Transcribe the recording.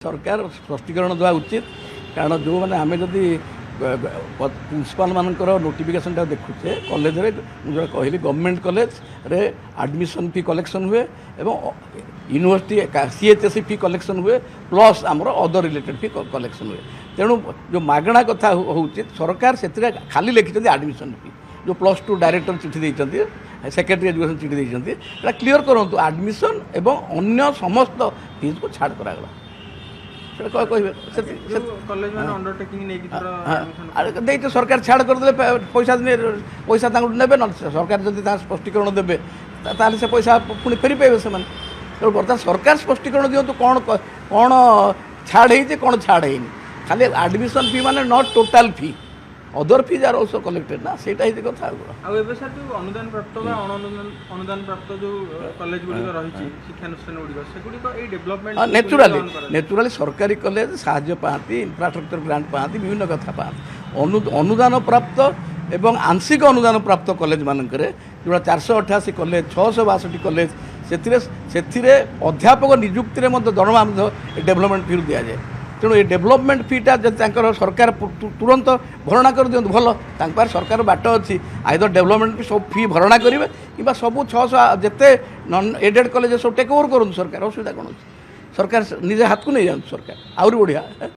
सरकार स्पष्टीकरण देवा उचित कारण जो मैंने आम जदि प्रिंसिपाल मानकर नोटिफिकेशन देखुचे कॉलेज रे जो कहली गवर्नमेंट कॉलेज रे एडमिशन फी कलेक्शन हुए एवं यूनिवर्सिटी सीएचएसई फी कलेक्शन हुए प्लस आमर अदर रिलेटेड फी कलेक्शन हुए तेणु जो मागणा कथा हूँ सरकार से खाली लिखिं एडमिशन फी जो +2 डायरेक्टर चिठी देते सेक्रेटरी एजुकेशन चिठी देते क्लीयर करूँ एडमिशन एवं अन्य समस्त फीस को छाड़ करागला सरकार छाड़ करदे पैसा पैसा ने सरकार जब स्पष्टीकरण देवे से पैसा पुणी फेरी पाइबे से बर्तमान सरकार स्पष्टीकरण दिंतु कौन कौन छाड़ है कौन छाड़ है खाली एडमिशन फी माने not total fee other fees are also collected ना सेटा ही कथा सर जो अनुदान प्राप्त अनुदान प्राप्त जो कॉलेज गुड़ी रही शिक्षानुष्ठान गुड़ी डेवलपमेंट नेचुराली सरकारी कॉलेज साहाय्य पाती इंफ्रास्ट्रक्चर ग्रांट पाती विभिन्न कथा पाती अनुदान प्राप्त एवं आंशिक अनुदान प्राप्त कॉलेज मानक जो 488 कॉलेज 662 कॉलेज से अध्यापक नियुक्ति दरमा डेवलपमेंट फी दि जाए तेणु ये डेवलपमेंट फीटा जब सरकार तुरंत भरणा कर दिखाँ भल सरकार बाट अच्छी आइदर डेवलपमेंट फी सब फी भरणा करेंगे कि सब 600 जिते नन एडेड कॉलेज सब टेक ओवर करूँ सरकार असुविधा कौन सरकार निजे हाथ को नहीं जाऊँ सरकार आहरी बढ़िया।